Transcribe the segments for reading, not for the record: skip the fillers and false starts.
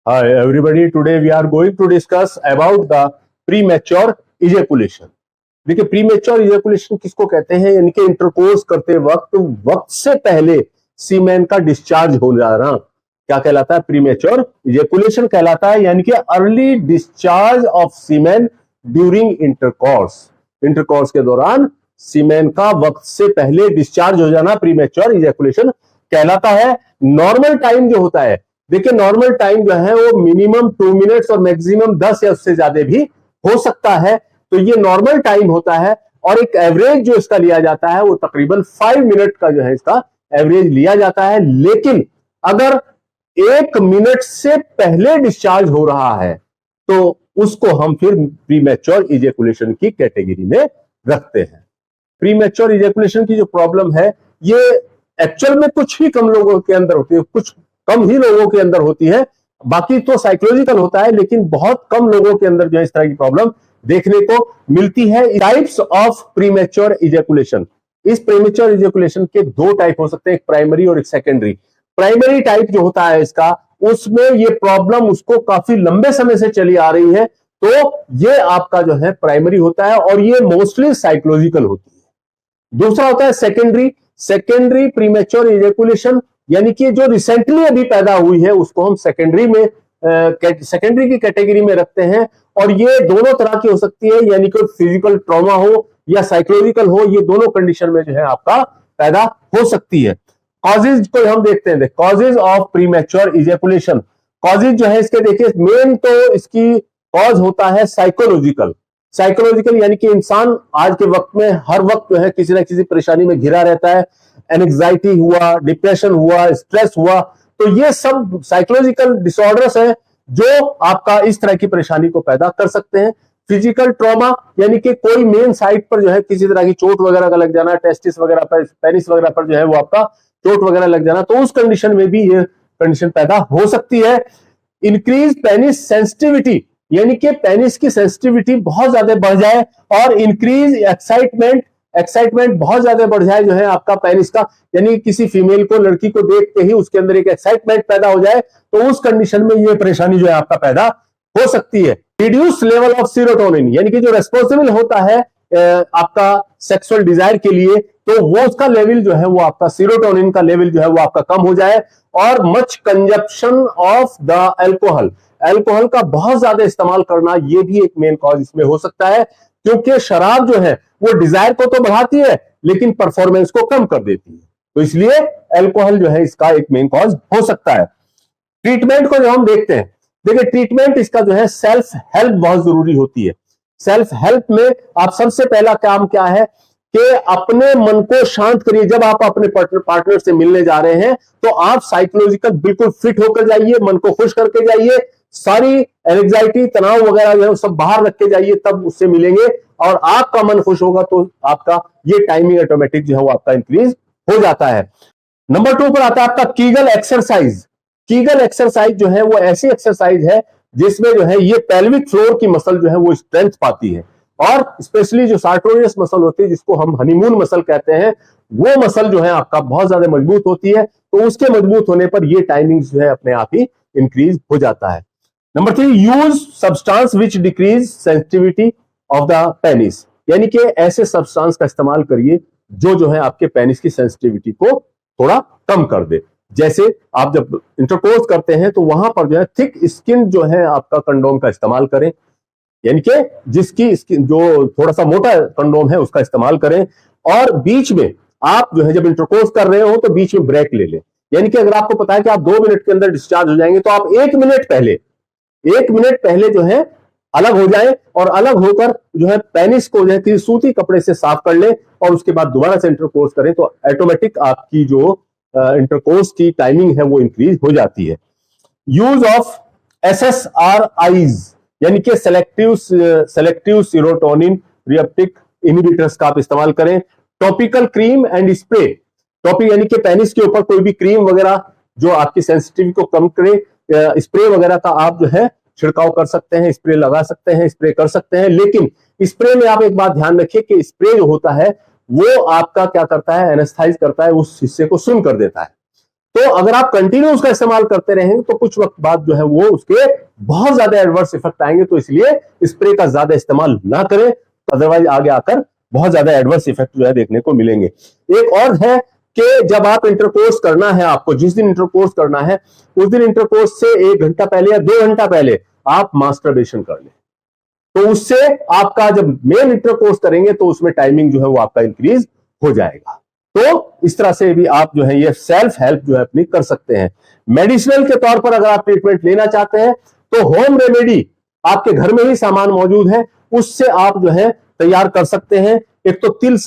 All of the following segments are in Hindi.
Hi everybody, today we are going to discuss about the premature ejaculation. देखिए प्रीमेच्योर इजैकुलेशन किसको कहते हैं, यानी कि इंटरकोर्स करते वक्त से पहले सीमेन का डिस्चार्ज हो जाना क्या कहलाता है, प्रीमेच्योर इजैकुलेशन कहलाता है, यानी कि early discharge of semen during intercourse के दौरान सीमेन का वक्त से पहले डिस्चार्ज हो जाना प्रीमेच्योर इजैकुलेशन कहलाता है। नॉर्मल टाइम जो होता है, देखिए नॉर्मल टाइम जो है वो मिनिमम 2 मिनट्स और मैक्सिमम 10 या उससे ज्यादा भी हो सकता है, तो ये नॉर्मल टाइम होता है। और एक एवरेज जो इसका लिया जाता है वो तकरीबन 5 मिनट का जो है इसका एवरेज लिया जाता है। लेकिन अगर 1 मिनट से पहले डिस्चार्ज हो रहा है तो उसको हम फिर प्रीमेच्योर इजैकुलेशन की कैटेगरी में रखते हैं। प्रीमेच्योर इजैकुलेशन की जो प्रॉब्लम है ये एक्चुअल में कुछ ही कम लोगों के अंदर होती है, कुछ कम ही लोगों के अंदर होती है, बाकी तो साइकोलॉजिकल होता है, लेकिन बहुत कम लोगों के अंदर जो है इस तरह की प्रॉब्लम देखने को मिलती है। टाइप्स ऑफ प्रीमेच्योर इजैकुलेशन, इस प्रीमेच्योर इजैकुलेशन के 2 टाइप हो सकते हैं, एक प्राइमरी और एक सेकेंडरी। प्राइमरी टाइप जो होता है इसका, उसमें ये प्रॉब्लम उसको काफी लंबे समय से चली आ रही है, तो ये आपका जो है प्राइमरी होता है और ये मोस्टली साइकोलॉजिकल होती है। दूसरा होता है सेकेंडरी प्रीमेच्योर इजैकुलेशन, यानी कि जो रिसेंटली अभी पैदा हुई है उसको हम सेकेंडरी की कैटेगरी में रखते हैं। और ये दोनों तरह की हो सकती है, यानी कि फिजिकल ट्रॉमा हो या साइकोलॉजिकल हो, ये दोनों कंडीशन में जो है आपका पैदा हो सकती है। कॉजेज को हम देखते हैं, causes of premature ejaculation. Causes जो है इसके देखिए, मेन तो इसकी कॉज होता है साइकोलॉजिकल, यानी कि इंसान आज के वक्त में हर वक्त जो है किसी ना किसी परेशानी में घिरा रहता है। एंग्जाइटी हुआ, डिप्रेशन हुआ, स्ट्रेस हुआ, तो ये सब साइकोलॉजिकल डिसऑर्डर्स हैं जो आपका इस तरह की परेशानी को पैदा कर सकते हैं। फिजिकल ट्रॉमा, यानी कि कोई मेन साइट पर जो है किसी तरह की चोट वगैरह का लग जाना, टेस्टिस वगैरह पर, पेनिस वगैरह पर जो है वो आपका चोट वगैरह लग जाना, तो उस कंडीशन में भी ये कंडीशन पैदा हो सकती है। इंक्रीज पेनिस सेंसिटिविटी, यानी कि पेनिस की सेंसिटिविटी बहुत ज्यादा बढ़ जाए, और इंक्रीज एक्साइटमेंट बहुत ज्यादा बढ़ जाए जो है आपका पेनिस का, यानी किसी फीमेल को, लड़की को देखते ही उसके अंदर एक एक्साइटमेंट पैदा हो जाए, तो उस कंडीशन में ये परेशानी जो है आपका पैदा हो सकती है। रिड्यूस लेवल ऑफ सीरोटोनिन, यानी कि जो रेस्पॉन्सिबल होता है आपका सेक्सुअल डिजायर के लिए, तो वो उसका लेवल जो है वो आपका सीरोटोनिन का लेवल जो है वो आपका कम हो जाए। और much consumption of the alcohol का बहुत ज्यादा इस्तेमाल करना, ये भी एक मेन कॉज इसमें हो सकता है, क्योंकि शराब जो है वो डिजायर को तो बढ़ाती है लेकिन परफॉर्मेंस को कम कर देती है, तो इसलिए अल्कोहल जो है इसका एक मेन कॉज हो सकता है। ट्रीटमेंट को जो हम देखते हैं, देखिए ट्रीटमेंट इसका जो है सेल्फ हेल्प बहुत जरूरी होती है। सेल्फ हेल्प में आप सबसे पहला काम क्या है कि अपने मन को शांत करिए। जब आप अपने पार्टनर से मिलने जा रहे हैं तो आप साइकोलॉजिकल बिल्कुल फिट होकर जाइए, मन को खुश करके जाइए, सारी एंग्जाइटी, तनाव वगैरह जो है सब बाहर रख के जाइए, तब उससे मिलेंगे और आपका मन खुश होगा तो आपका ये टाइमिंग ऑटोमेटिक जो है वो आपका इंक्रीज हो जाता है। नंबर 2 पर आता है आपका कीगल एक्सरसाइज। कीगल एक्सरसाइज जो है वो ऐसी एक्सरसाइज है जिसमें जो है ये पेल्विक फ्लोर की मसल जो है वो स्ट्रेंथ पाती है, और स्पेशली जो सार्टोरियस मसल होती है जिसको हम हनीमून मसल कहते हैं, वो मसल जो है आपका बहुत ज्यादा मजबूत होती है, तो उसके मजबूत होने पर ये टाइमिंग जो है अपने आप ही इंक्रीज हो जाता है। Number 3, use substance which decrease sensitivity of the penis, यानी कि ऐसे सब्सटेंस का इस्तेमाल करिए जो है आपके पेनिस की सेंसिटिविटी को थोड़ा कम कर दे। जैसे आप जब इंटरकोर्स करते हैं तो वहां पर जो है थिक स्किन जो है आपका कंडोम का इस्तेमाल करें, यानी कि जिसकी स्किन जो थोड़ा सा मोटा कंडोम है उसका इस्तेमाल करें। और बीच में आप जो है जब इंटरकोर्स कर रहे हो तो बीच में ब्रेक ले लें, यानी कि अगर आपको पता है कि आप 2 मिनट के अंदर डिस्चार्ज हो जाएंगे तो आप 1 मिनट पहले जो है अलग हो जाए, और अलग होकर जो है पेनिस को जो है किसी सूती कपड़े से साफ कर ले और उसके बाद दोबारा से इंटरकोर्स करें, तो ऑटोमेटिक आपकी जो इंटरकोर्स की टाइमिंग है वो इंक्रीज हो जाती है। यूज ऑफ SSRIs, यानी कि सेलेक्टिव सीरोटोनिन रिएप्टिक इनहिबिटर्स का आप इस्तेमाल करें। Topical cream and spray, topic यानी कि पेनिस के ऊपर कोई भी क्रीम वगैरह जो आपकी सेंसिटिविटी को कम करे, स्प्रे वगैरह का आप जो है छिड़काव कर सकते हैं, स्प्रे लगा सकते हैं, स्प्रे कर सकते हैं। लेकिन स्प्रे में आप एक बात ध्यान रखिए कि स्प्रे जो होता है वो आपका क्या करता है, एनेस्थाइज करता है, उस हिस्से को सुन्न कर देता है। तो अगर आप कंटिन्यू उसका इस्तेमाल करते रहेंगे तो कुछ वक्त बाद जो है वो उसके बहुत ज्यादा एडवर्स इफेक्ट आएंगे। तो इसलिए स्प्रे का ज्यादा इस्तेमाल ना करें, अदरवाइज आगे आकर बहुत ज्यादा एडवर्स इफेक्ट जो है देखने को मिलेंगे। एक और है कि जब आप इंटरकोर्स करना है, आपको जिस दिन इंटरकोर्स करना है उस दिन इंटरकोर्स से 1 घंटा पहले या 2 घंटा पहले आप मास्टरबेशन कर लें। तो उससे आपका जब मेन इंटरकोर्स करेंगे तो उसमें टाइमिंग जो है वो आपका इंक्रीज हो जाएगा। तो इस तरह से भी आप जो है ये सेल्फ हेल्प जो है अपनी कर सकते हैं। मेडिसिनल के तौर पर अगर आप ट्रीटमेंट लेना चाहते हैं तो होम रेमेडी आपके घर में ही सामान मौजूद है, उससे आप जो है तैयार कर सकते हैं। एक तो तिल,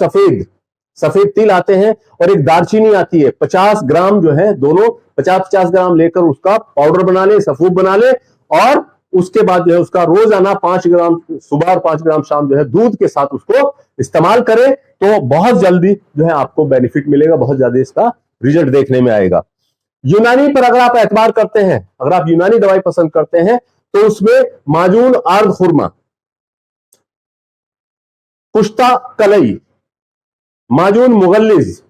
सफेद तिल आते हैं और एक दालचीनी आती है, 50 ग्राम जो है, दोनों 50-50 ग्राम लेकर उसका पाउडर बना ले, सफूफ बना ले और उसके बाद जो है उसका रोजाना 5 ग्राम सुबह और 5 ग्राम शाम जो है दूध के साथ उसको इस्तेमाल करें तो बहुत जल्दी जो है आपको बेनिफिट मिलेगा, बहुत ज्यादा इसका रिजल्ट देखने में आएगा। यूनानी पर अगर आप एतबार करते हैं, अगर आप यूनानी दवाई पसंद करते हैं तो उसमें माजून आर्द खुरमा, कुश्ता कलई, माजून मुगल्लिज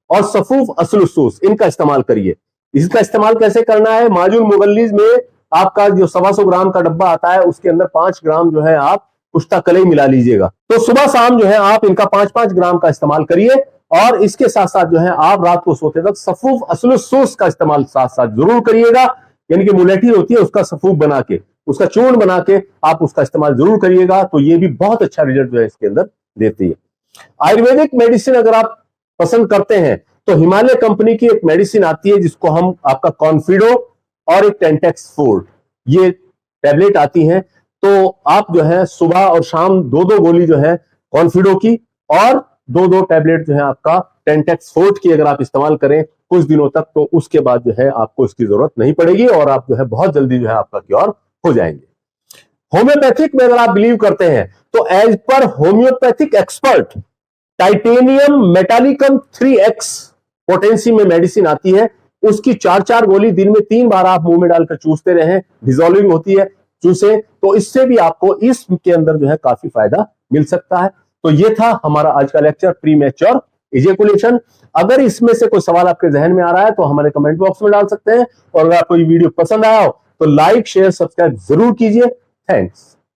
और सफूफ असलुसूस, इनका इस्तेमाल करिए। इसका इस्तेमाल कैसे करना है? माजून मुगल्लिज में आपका जो 125 ग्राम का डब्बा आता है उसके अंदर 5 ग्राम जो है आप कुश्ता कलई मिला लीजिएगा। तो सुबह शाम जो है आप इनका 5-5 ग्राम का इस्तेमाल करिए और इसके साथ साथ जो है आप रात को सोते वक्त सफूफ असलुसूस का इस्तेमाल साथ साथ जरूर करिएगा। यानी कि मुलेठी होती है उसका सफूफ बना के, उसका चूर्ण बना के आप उसका इस्तेमाल जरूर करिएगा। तो ये भी बहुत अच्छा रिजल्ट जो है इसके अंदर देती है। आयुर्वेदिक मेडिसिन अगर आप पसंद करते हैं तो हिमालय कंपनी की एक मेडिसिन आती है जिसको हम आपका कॉन्फिडो और एक टेंटेक्स फोर्ट, ये टैबलेट आती हैं। तो आप जो है सुबह और शाम 2-2 गोली जो है कॉन्फिडो की और 2-2 टैबलेट जो है आपका टेंटेक्स फोर्ट की अगर आप इस्तेमाल करें कुछ दिनों तक तो उसके बाद जो है आपको इसकी जरूरत नहीं पड़ेगी और आप जो है बहुत जल्दी जो है आपका क्योर हो जाएंगे। होम्योपैथिक में अगर आप बिलीव करते हैं तो as per homeopathic expert titanium metallicum 3x potency में मेडिसिन आती है, उसकी 4-4 गोली दिन में 3 बार आप मुंह में डालकर चूसते रहें, डिजोल्विंग होती है, चूसे, तो इससे भी आपको इसके अंदर जो है काफी फायदा मिल सकता है। तो ये था हमारा आज का लेक्चर प्रीमेच्योर इजैकुलेशन। अगर इसमें से कोई सवाल आपके जहन में आ रहा है तो हमारे कमेंट बॉक्स में डाल सकते हैं और अगर आपको ये वीडियो पसंद आया हो तो लाइक शेयर सब्सक्राइब जरूर कीजिए। थैंक्स।